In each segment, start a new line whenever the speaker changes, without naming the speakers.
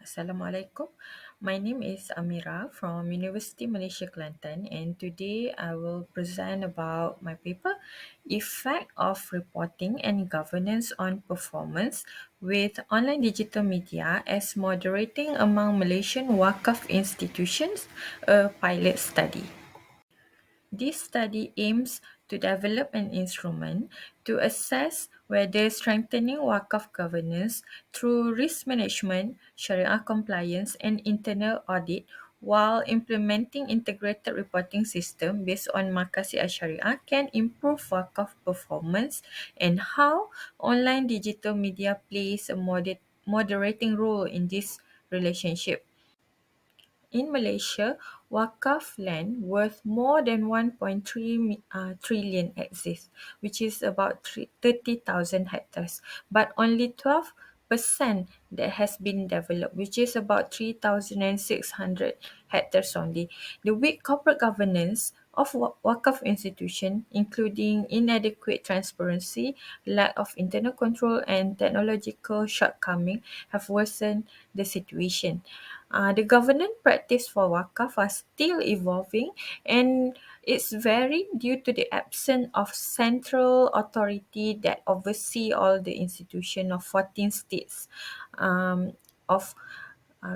Assalamualaikum. My name is Amira from University Malaysia Kelantan, and today I will present about my paper Effect of Reporting and Governance on Performance with Online Digital Media as Moderating Among Malaysian Waqf Institutions, a pilot study. This study aims to develop an instrument to assess whether strengthening Waqf governance through risk management, Sharia compliance, and internal audit while implementing integrated reporting system based on Makasih Sharia can improve Waqf performance and how online digital media plays a moderating role in this relationship. In Malaysia, Wakaf land worth more than 1.3 trillion exists, which is about 30,000 hectares, but only 12% that has been developed, which is about 3,600 hectares only. The weak corporate governance of Wakaf institution, including inadequate transparency, lack of internal control, and technological shortcoming, have worsened the situation. The governance practice for Wakaf are still evolving, and it's varying due to the absence of central authority that oversee all the institution of 14 states of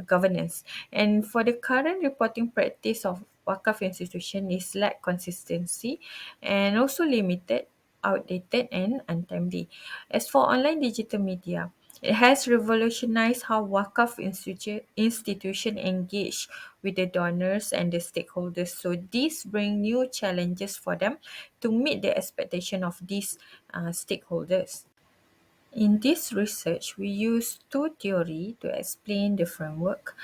governance. And for the current reporting practice of Wakaf institution is lack consistency and also limited, outdated and untimely. As for online digital media, it has revolutionized how Wakaf institution engage with the donors and the stakeholders. So this bring new challenges for them to meet the expectation of these stakeholders. In this research, we use two theories to explain the framework.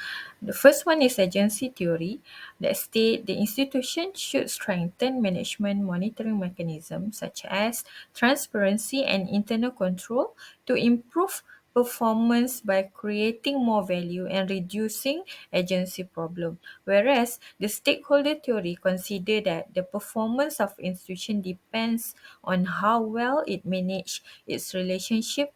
The first one is agency theory that state the institution should strengthen management monitoring mechanisms such as transparency and internal control to improve performance by creating more value and reducing agency problem. Whereas the stakeholder theory consider that the performance of institution depends on how well it manage its relationship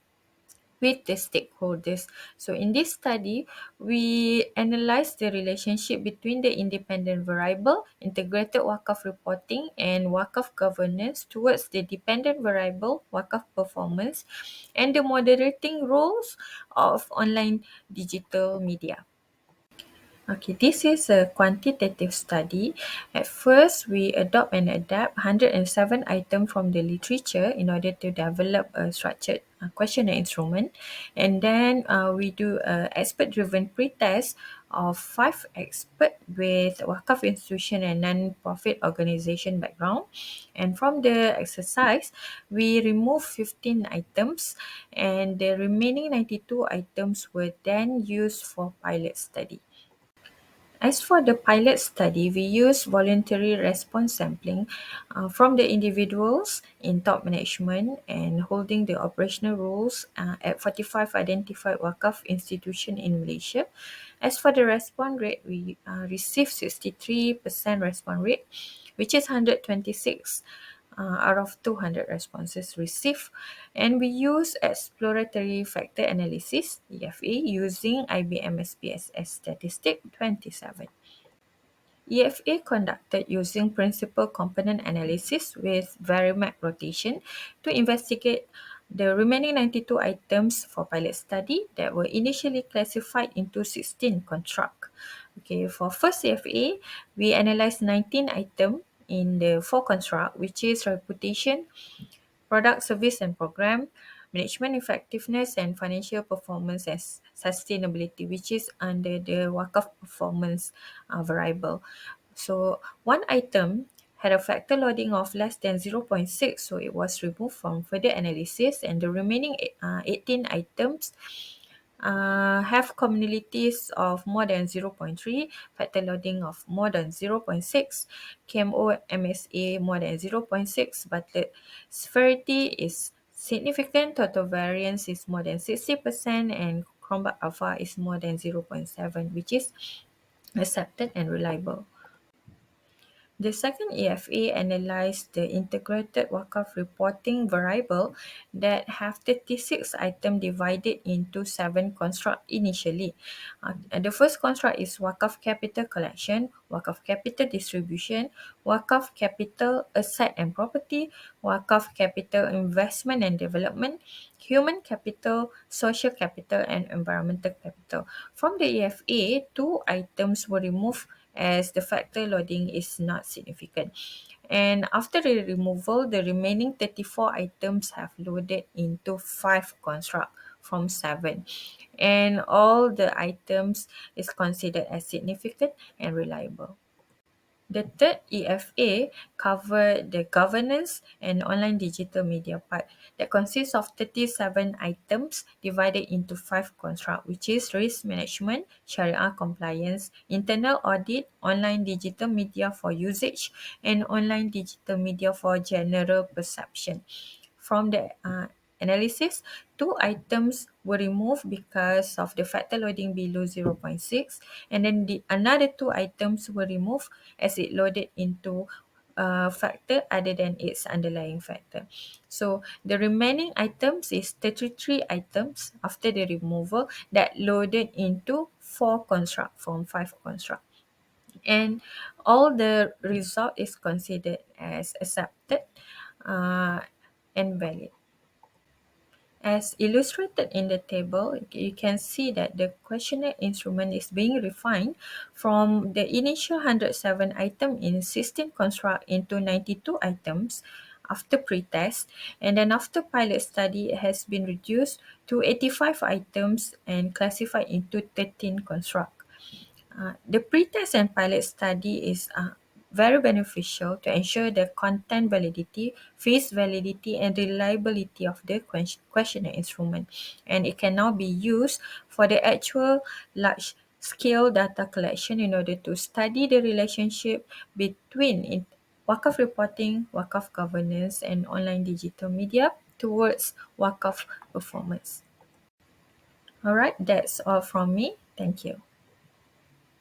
with the stakeholders. So in this study, we analyze the relationship between the independent variable, integrated Wakaf reporting, and Wakaf governance towards the dependent variable, Wakaf performance, and the moderating roles of online digital media. Okay, this is a quantitative study. At first, we adopt and adapt 107 items from the literature in order to develop a structured questionnaire instrument. And then we do an expert-driven pretest of 5 experts with Wakaf institution and non-profit organization background. And from the exercise, we remove 15 items and the remaining 92 items were then used for pilot study. As for the pilot study, we use voluntary response sampling from the individuals in top management and holding the operational roles at 45 identified Waqf institutions in Malaysia. As for the response rate, we received 63% response rate, which is 126 out of 200 responses received. And we use exploratory factor analysis, EFA, using IBM SPSS statistic 27. EFA conducted using principal component analysis with varimac rotation to investigate the remaining 92 items for pilot study that were initially classified into 16 contract. Okay, for first EFA, we analyzed 19 items in the 4 construct, which is reputation, product, service and program, management effectiveness and financial performance and sustainability, which is under the Waqf performance variable. So one item had a factor loading of less than zero point 0.6, so it was removed from further analysis, and the remaining 18 items have commonalities of more than zero point 0.3, factor loading of more than zero point 0.6, KMO MSA more than zero point 0.6, but the severity is significant, total variance is more than 60%, and Chromebook alpha is more than zero point 0.7, which is accepted and reliable. The second EFA analyzed the integrated Waqf reporting variable that have 36 items divided into 7 constructs initially. The first construct is Waqf capital collection, Waqf capital distribution, Waqf capital asset and property, Waqf capital investment and development, human capital, social capital, and environmental capital. From the EFA, two items were removed as the factor loading is not significant. And after the removal, the remaining 34 items have loaded into 5 construct from 7. And all the items is considered as significant and reliable. The third EFA covered the governance and online digital media part that consists of 37 items divided into 5 constructs, which is risk management, Sharia compliance, internal audit, online digital media for usage, and online digital media for general perception. From the analysis, two items were removed because of the factor loading below zero point 0.6, and then the another two items were removed as it loaded into a factor other than its underlying factor. So the remaining items is 33 items after the removal that loaded into 4 construct from 5 construct. And all the result is considered as accepted uh, and valid. As illustrated in the table, you can see that the questionnaire instrument is being refined from the initial 107 item in 16 construct into 92 items after pretest, and then after pilot study it has been reduced to 85 items and classified into 13 construct. The pretest and pilot study is very beneficial to ensure the content validity, phase validity, and reliability of the questionnaire instrument. And it can now be used for the actual large scale data collection in order to study the relationship between Waqf reporting, Waqf governance, and online digital media towards Waqf performance. All right, that's all from me. Thank you.